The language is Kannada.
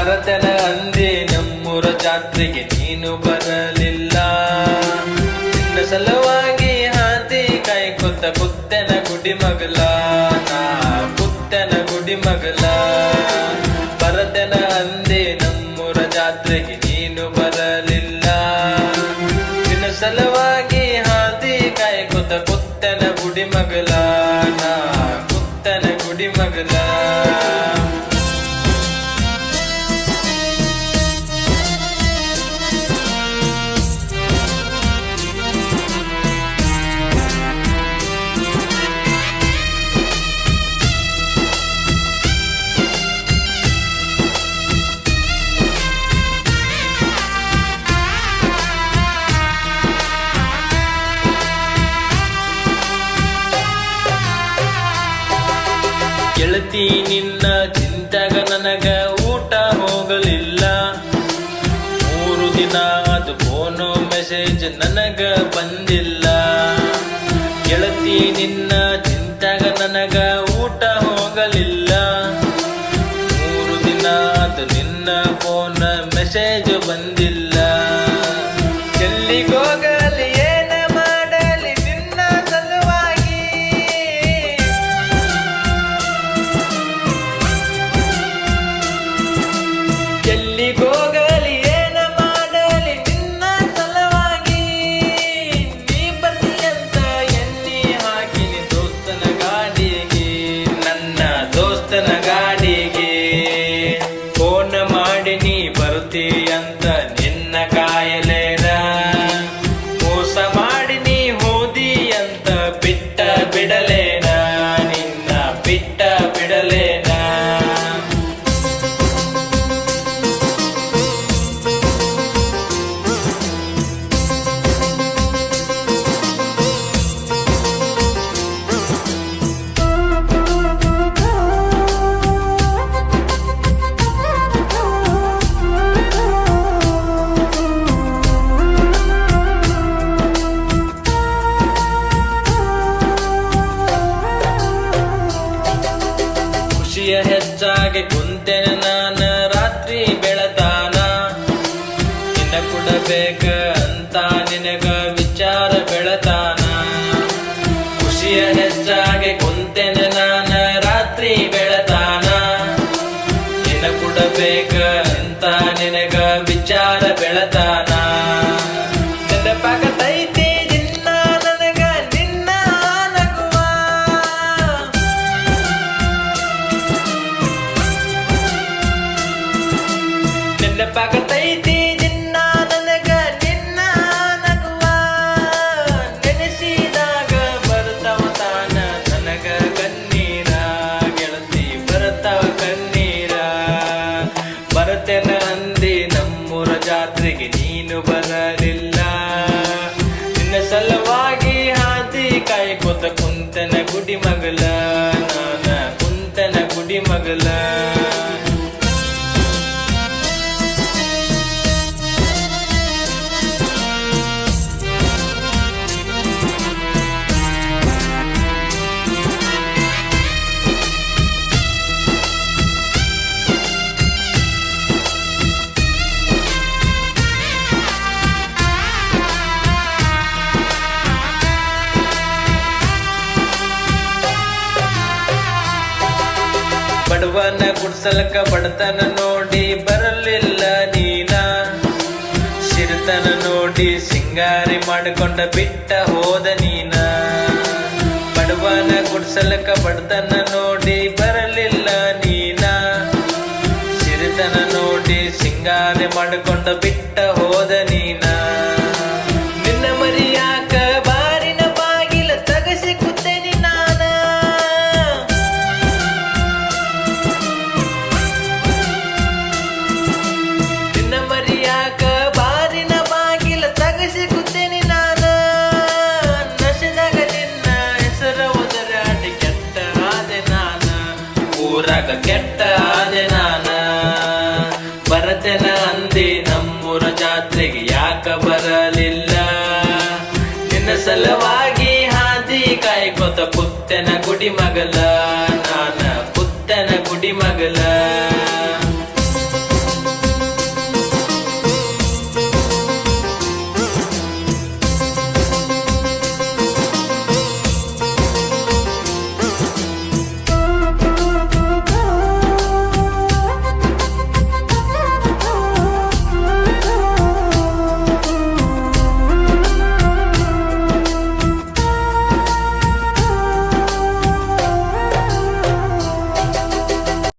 ಬರತನ ಅಂದೆ ನಮ್ಮೂರ ಜಾತ್ರೆಗೆ ನೀನು ಬರಲಿಲ್ಲ. ನಿನ್ನ ಸಲುವಾಗಿ ಹಾದಿ ಕಾಯ್ಕೊತ ಕುತ್ತನ ಗುಡಿ ಮಗಲ, ನಾ ಕುತ್ತನ ಗುಡಿ ಮಗಲ. ಬರತನ ಅಂದೆ ನಮ್ಮೂರ ಜಾತ್ರೆಗೆ ನೀನು ಬರಲಿಲ್ಲ. ನಿನ್ನ ಸಲುವಾಗಿ ಹಾದಿ ಕಾಯ್ಕೊತ ಕುತ್ತನ ಗುಡಿ ಮಗಲ, ನಾ ಕುತ್ತನ ಗುಡಿ ಮಗಲ. ಗೆಳತಿ ನಿನ್ನ ಚಿಂತಾಗ ನನಗ ಊಟ ಹೋಗಲಿಲ್ಲ. 3 ದಿನ ಅದು ಫೋನು ಮೆಸೇಜ್ ನನಗ ಬಂದಿಲ್ಲ. ಗೆಳತಿ ನಿನ್ನ ಚಿಂತಾಗ ನನಗ ಊಟ ಹೋಗಲಿಲ್ಲ. 3 ದಿನ ಅದು ನಿನ್ನ ಫೋನ್ ಮೆಸೇಜ್ ಬಂದಿಲ್ಲ. ಎಲ್ಲಿಗೋಗಲಿ ಏನ ಮಾಡಲಿ ನಿನ್ನ ಸಲುವಾಗಿ, ಎಲ್ಲಿಗೋಗಲಿ ಏನ ಮಾಡಲಿ ನಿನ್ನ ಸಲುವಾಗಿ. ನೀ ಬರ್ತೀಯಂತ ಎಣ್ಣಿ ಹಾಕಿನಿ ದೋಸ್ತನ ಗಾಡಿಗೆ, ನನ್ನ ದೋಸ್ತನ ಗಾಡಿಗೆ. ಫೋನ್ ಮಾಡಿ ನೀ ಬರ್ತೀಯಂತ ನಿನ್ನ ಕಾಯಲೇರ, ಮೋಸ ಮಾಡಿ ನೀ ಹೋದಿ ಅಂತ ಬಿಟ್ಟ ಬಿಡಲೇನ, ನಿನ್ನ ಬಿಟ್ಟ ಬಿಡಲೇನ. ಖುಷಿಯ ಹೆಚ್ಚಾಗಿ ಕುಂತೆನ ನಾನ ರಾತ್ರಿ ಬೆಳತಾನ. ನಿನ್ನ ಕೊಡಬೇಕ ಅಂತ ನಿನಗ ವಿಚಾರ ಬೆಳತಾನ. ಖುಷಿಯ ಹೆಚ್ಚಾಗಿ ಕುಂತೆನ ನಾನ ರಾತ್ರಿ ಬೆಳತಾನ. ನಿನ್ನ ಕೊಡಬೇಕ ಅಂತ ನಿನಗ ವಿಚಾರ ಬೆಳತಾನ. ನೆನಪಾಗತೈತಿ ನಿನ್ನ ನನಗ ನಿನ್ನ ನಗುವ, ನೆನಪಾಗತೈತಿ ನಿನ್ನ ನನಗ ನಿನ್ನ ನಗುವ. ನೆನೆಸಿದಾಗ ಬರ್ತಾವ ತಾನ ನನಗ ಕಣ್ಣೀರ, ಗೆಳತಿ ಬರ್ತಾವ ಕಣ್ಣೀರ. ಬರತೆನ ಅಂದಿ ನಮ್ಮೂರ ಜಾತ್ರೆಗೆ ನೀನು ಬರಲಿಲ್ಲ. ನಿನ್ನ ಸಲುವಾಗಿ ಹಾದಿ ಕಾಯ್ಕೊತ ಕುಂತನ ಗುಡಿ ಮಗಲ, ನಾನ ಕುಂತನ ಗುಡಿ ಮಗಲ. ಬಡವನ ಗುಡ್ಸಲಕ ಬಡತನ ನೋಡಿ ಬರಲಿಲ್ಲ ನೀನ. ಸಿರಿತನ ನೋಡಿ ಸಿಂಗಾರಿ ಮಾಡಿಕೊಂಡ ಬಿಟ್ಟ ಹೋದ ನೀನ. ಬಡವನ ಗುಡ್ಸಲಕ ಬಡತನ ನೋಡಿ ಬರಲಿಲ್ಲ ನೀನ. ಸಿರಿತನ ನೋಡಿ ಸಿಂಗಾರಿ ಮಾಡಿಕೊಂಡ ಬಿಟ್ಟ ಹೋದ ನೀನ. ನಿನ್ನ ಮರಿಯಾಕ ಬಾರಿನ ಬಾಗಿಲ ತಗಸಿ ಕುತ್ತೇನಿ ನಾನ. ನಿನ್ನ ಮರಿಯಾಕ ಬಾರಿನ ಬಾಗಿಲ ತಗಸಿ ಕುತ್ತೇನಿ ನಾನ. ನಶೆದಾಗ ನಿನ್ನ ಹೆಸರ ಒದರಾಡಿ ಕೆಟ್ಟ ಆದೆ ನಾನ, ಊರಾಗ ಕೆಟ್ಟ ಆದೆ ನಾನ. ಬರತೆನ ಅಂದಿ ನಮ್ಮೂರ ಜಾತ್ರೆಗೆ ಯಾಕ ಬರಲಿಲ್ಲ. ನಿನ್ನ ಸಲುವಾಗಿ ಹಾದಿ ಕಾಯ್ಕೊತ ಪುತ್ತನ ಗುಡಿ ಮಗಲ, ನಾನ ಪುತ್ತನ ಗುಡಿ ಮಗಲ.